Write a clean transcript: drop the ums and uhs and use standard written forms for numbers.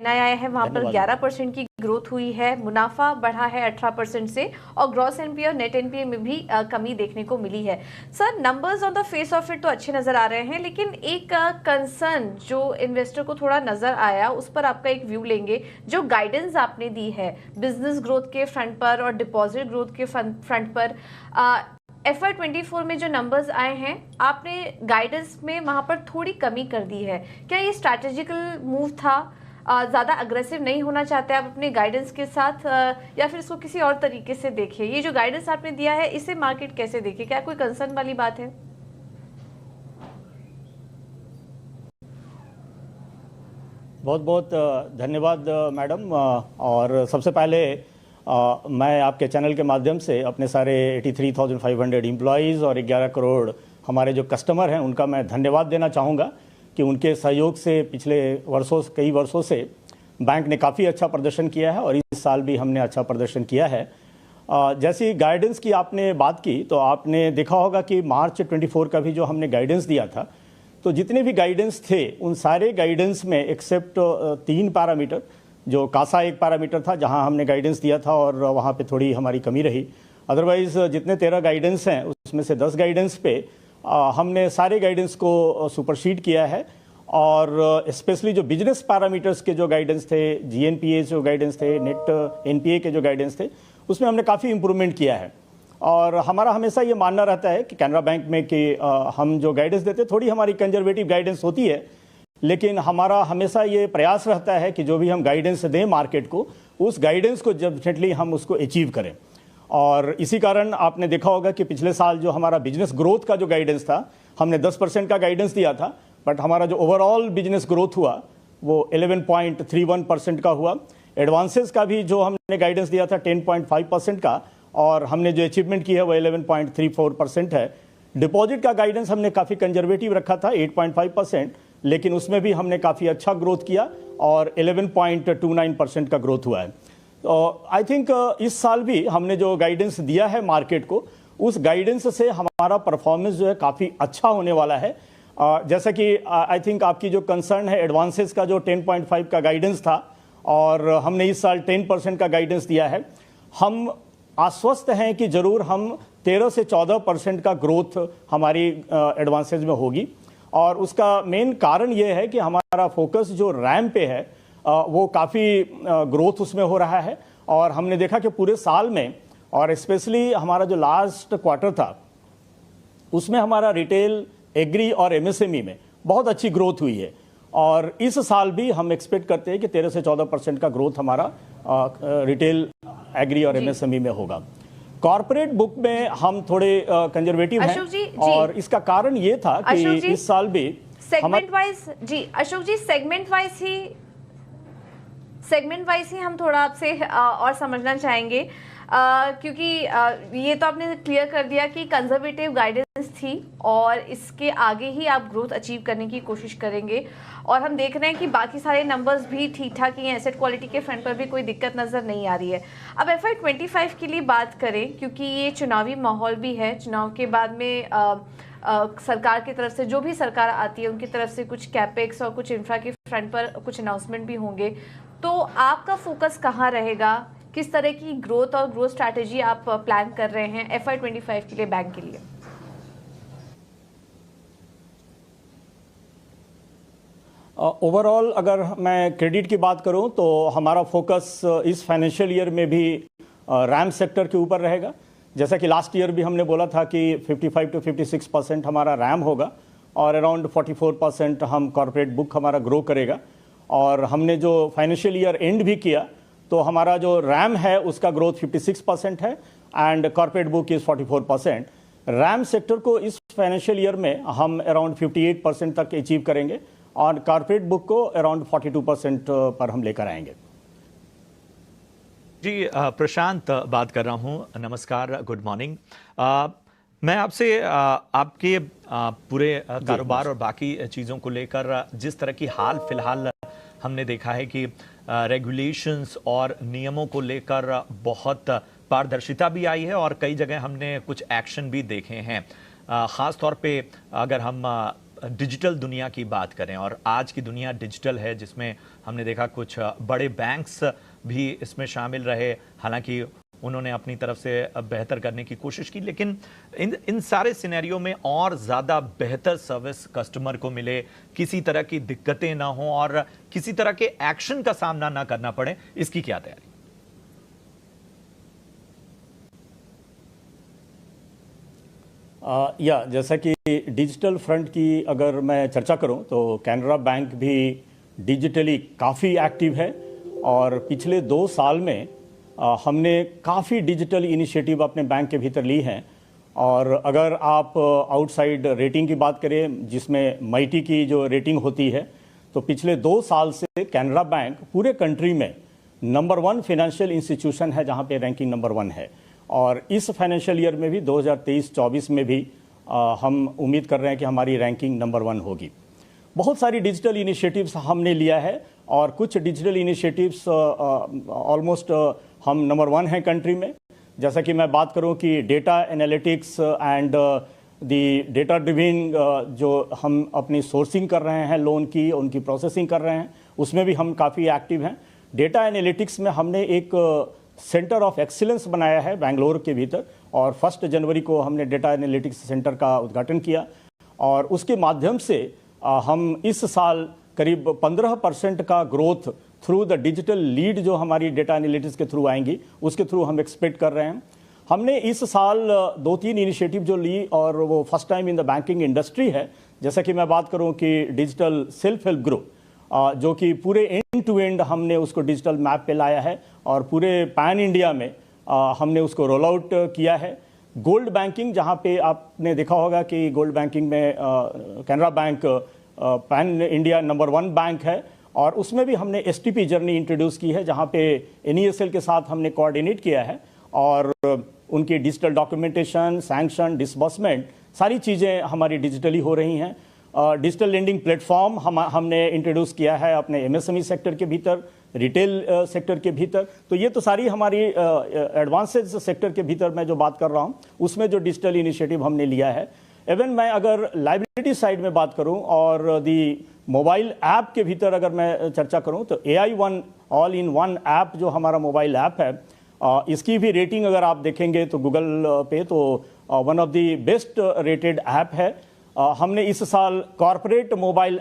NII है वहां पर 11% की ग्रोथ हुई है, मुनाफा बढ़ा है 18% से, और ग्रॉस एनपीए और नेट एनपीए में भी कमी देखने को मिली है। Sir, numbers on the face of it तो अच्छे नजर आ रहे हैं, लेकिन एक कंसर्न जो इन्वेस्टर को थोड़ा नजर आया, उस पर आपका एक व्यू लेंगे। जो गाइडेंस आपने दी है बिजनेस ग्रोथ के फ्रंट पर और डिपॉजिट ग्रोथ के फ्रंट पर, FY24 में जो नंबर्स आए हैं, आपने गाइडेंस में वहां पर थोड़ी कमी कर दी है। क्या ये स्ट्रैटेजिकल मूव था? ज़्यादा अग्रेसिव नहीं होना चाहते आप अपने गाइडेंस के साथ, या फिर इसको किसी और तरीके से देखिए? ये जो गाइडेंस आपने दिया है, इसे मार्केट कैसे देखे? क्या कोई कंसर्न वाली बात है? बहुत बहुत धन्यवाद मैडम। और सबसे पहले मैं आपके चैनल के माध्यम से अपने सारे 83,500 एम्प्लॉयज़ और 11 करोड़ हमारे जो कस्टमर हैं उनका मैं धन्यवाद देना चाहूँगा कि उनके सहयोग से पिछले कई वर्षों से बैंक ने काफ़ी अच्छा प्रदर्शन किया है और इस साल भी हमने अच्छा प्रदर्शन किया है। जैसी गाइडेंस की आपने बात की तो आपने देखा होगा कि मार्च 24 का भी जो हमने गाइडेंस दिया था, तो जितने भी गाइडेंस थे उन सारे गाइडेंस में एक्सेप्ट 3 पैरामीटर, जो कासा एक पैरामीटर था जहां हमने गाइडेंस दिया था और वहां पे थोड़ी हमारी कमी रही, अदरवाइज जितने 13 गाइडेंस हैं उसमें से 10 गाइडेंस पे हमने सारे गाइडेंस को सुपरसीड किया है। और स्पेशली जो बिजनेस पैरामीटर्स के जो गाइडेंस थे, जीएनपीए जो गाइडेंस थे, नेट एनपीए के जो गाइडेंस थे, उसमें हमने काफ़ी इंप्रूवमेंट किया है। और हमारा हमेशा ये मानना रहता है कि कैनरा बैंक में कि हम जो गाइडेंस देते हैं थोड़ी हमारी कंजर्वेटिव गाइडेंस होती है, लेकिन हमारा हमेशा ये प्रयास रहता है कि जो भी हम गाइडेंस दें मार्केट को, उस गाइडेंस को डेफिनेटली हम उसको अचीव करें। और इसी कारण आपने देखा होगा कि पिछले साल जो हमारा बिजनेस ग्रोथ का जो गाइडेंस था, हमने 10% का गाइडेंस दिया था, बट हमारा जो ओवरऑल बिजनेस ग्रोथ हुआ वो 11.31% का हुआ। एडवांसेस का भी जो हमने गाइडेंस दिया था 10.5% का, और हमने जो अचीवमेंट की है वो 11.34% है। डिपॉजिट का गाइडेंस हमने काफ़ी कंजर्वेटिव रखा था 8.5%, लेकिन उसमें भी हमने काफ़ी अच्छा ग्रोथ किया और 11.29% का ग्रोथ हुआ है। तो आई थिंक इस साल भी हमने जो गाइडेंस दिया है मार्केट को, उस गाइडेंस से हमारा परफॉर्मेंस जो है काफ़ी अच्छा होने वाला है। जैसा कि आई थिंक आपकी जो कंसर्न है एडवांसेस का, जो 10.5 का गाइडेंस था और हमने इस साल 10% का गाइडेंस दिया है, हम आश्वस्त हैं कि ज़रूर हम 13 से 14% का ग्रोथ हमारी एडवांसेज में होगी। और उसका मेन कारण ये है कि हमारा फोकस जो रैम पे है वो काफ़ी ग्रोथ उसमें हो रहा है। और हमने देखा कि पूरे साल में, और स्पेशली हमारा जो लास्ट क्वार्टर था उसमें हमारा रिटेल, एग्री और एमएसएमई में बहुत अच्छी ग्रोथ हुई है। और इस साल भी हम एक्सपेक्ट करते हैं कि 13 से 14% का ग्रोथ हमारा रिटेल, एग्री और एमएसएमई में होगा। कॉर्पोरेट बुक में हम थोड़े कंजर्वेटिव हैं और इसका कारण ये था कि इस साल भी सेगमेंट वाइज, जी अशोक जी, सेगमेंट वाइज ही हम थोड़ा आपसे और समझना चाहेंगे, क्योंकि ये तो आपने क्लियर कर दिया कि कंजर्वेटिव गाइडेंस थी और इसके आगे ही आप ग्रोथ अचीव करने की कोशिश करेंगे। और हम देख रहे हैं कि बाकी सारे नंबर्स भी ठीक ठाक ही हैं, एसेट क्वालिटी के फ्रंट पर भी कोई दिक्कत नज़र नहीं आ रही है। अब FY25 के लिए बात करें, क्योंकि ये चुनावी माहौल भी है, चुनाव के बाद में सरकार की तरफ से, जो भी सरकार आती है उनकी तरफ से कुछ कैपेक्स और कुछ इंफ्रा के फ्रंट पर कुछ अनाउंसमेंट भी होंगे, तो आपका फोकस कहाँ रहेगा? किस तरह की ग्रोथ और ग्रोथ स्ट्रैटेजी आप प्लान कर रहे हैं FY25 के लिए बैंक के लिए? ओवरऑल अगर मैं क्रेडिट की बात करूं तो हमारा फोकस इस फाइनेंशियल ईयर में भी रैम सेक्टर के ऊपर रहेगा। जैसा कि लास्ट ईयर भी हमने बोला था कि 55 to 56% हमारा रैम होगा और अराउंड 44% हम कॉर्पोरेट बुक हमारा ग्रो करेगा। और हमने जो फाइनेंशियल ईयर एंड भी किया तो हमारा जो रैम है उसका ग्रोथ 56% है and corporate book is 44%। RAM sector को इस फाइनेंशियल ईयर में हम अराउंड 58% तक अचीव करेंगे और कॉर्पोरेट बुक को अराउंड 42% पर हम लेकर आएंगे। जी, प्रशांत बात कर रहा हूं। नमस्कार, गुड मॉर्निंग। मैं आपसे आपके पूरे कारोबार और बाकी चीज़ों को लेकर, जिस तरह की हाल फिलहाल हमने देखा है कि रेगुलेशंस और नियमों को लेकर बहुत पारदर्शिता भी आई है और कई जगह हमने कुछ एक्शन भी देखे हैं। ख़ास तौर पे अगर हम डिजिटल दुनिया की बात करें और आज की दुनिया डिजिटल है, जिसमें हमने देखा कुछ बड़े बैंक्स भी इसमें शामिल रहे, हालांकि उन्होंने अपनी तरफ से बेहतर करने की कोशिश की, लेकिन इन सारे सिनेरियो में और ज़्यादा बेहतर सर्विस कस्टमर को मिले, किसी तरह की दिक्कतें ना हो और किसी तरह के एक्शन का सामना ना करना पड़े, इसकी क्या तैयारी? या जैसा कि डिजिटल फ्रंट की अगर मैं चर्चा करूं तो कैनरा बैंक भी डिजिटली काफ़ी एक्टिव है और पिछले 2 साल में हमने काफ़ी डिजिटल इनिशिएटिव अपने बैंक के भीतर ली हैं। और अगर आप आउटसाइड रेटिंग की बात करें, जिसमें माइटी की जो रेटिंग होती है, तो पिछले 2 साल से कैनरा बैंक पूरे कंट्री में नंबर 1 फाइनेंशियल इंस्टीट्यूशन है जहां पे रैंकिंग नंबर 1 है। और इस फाइनेंशियल ईयर में भी 2023-24 में भी हम उम्मीद कर रहे हैं कि हमारी रैंकिंग नंबर 1 होगी। बहुत सारी डिजिटल इनिशिएटिव्स हमने लिया है और कुछ डिजिटल इनिशिएटिव्स ऑलमोस्ट हम नंबर 1 हैं कंट्री में। जैसा कि मैं बात करूं कि data analytics and the data driven जो हम अपनी सोर्सिंग कर रहे हैं लोन की, उनकी प्रोसेसिंग कर रहे हैं, उसमें भी हम काफ़ी एक्टिव हैं। डेटा एनालिटिक्स में हमने एक सेंटर ऑफ एक्सीलेंस बनाया है बेंगलोर के भीतर और 1 जनवरी को हमने डेटा एनालिटिक्स सेंटर का उद्घाटन किया और उसके माध्यम से हम इस साल करीब 15% का growth through the digital lead जो हमारी डेटा एनालिटिक्स के थ्रू आएंगी, उसके थ्रू हम एक्सपेक्ट कर रहे हैं। हमने इस साल 2-3 इनिशिएटिव जो ली और वो first time in the banking industry है। जैसा कि मैं बात करूं कि डिजिटल सेल्फ हेल्प ग्रुप जो कि पूरे एंड टू एंड हमने उसको डिजिटल मैप पे लाया है और पूरे पैन इंडिया में हमने उसको रोल आउट किया है। गोल्ड बैंकिंग, जहां पे आपने देखा होगा कि गोल्ड बैंकिंग में Canara bank pan India number 1 bank है और उसमें भी हमने एसटीपी जर्नी इंट्रोड्यूस की है, जहां पे एनईएसएल के साथ हमने कोऑर्डिनेट किया है और उनकी डिजिटल डॉक्यूमेंटेशन, सैंक्शन, डिसबर्समेंट सारी चीज़ें हमारी डिजिटली हो रही हैं। डिजिटल लेंडिंग प्लेटफॉर्म हमने इंट्रोड्यूस किया है अपने एमएसएमई सेक्टर के भीतर, रिटेल सेक्टर के भीतर। तो ये तो सारी हमारी एडवांसेज सेक्टर के भीतर मैं जो बात कर रहा हूँ उसमें जो डिजिटल इनिशिएटिव हमने लिया है। इवन मैं अगर लाइबिलिटी साइड में बात करूं और दी मोबाइल ऐप के भीतर अगर मैं चर्चा करूं तो AI1 all in one app जो हमारा मोबाइल ऐप है, इसकी भी रेटिंग अगर आप देखेंगे तो गूगल पे तो one of the best rated app है। हमने इस साल कॉर्पोरेट मोबाइल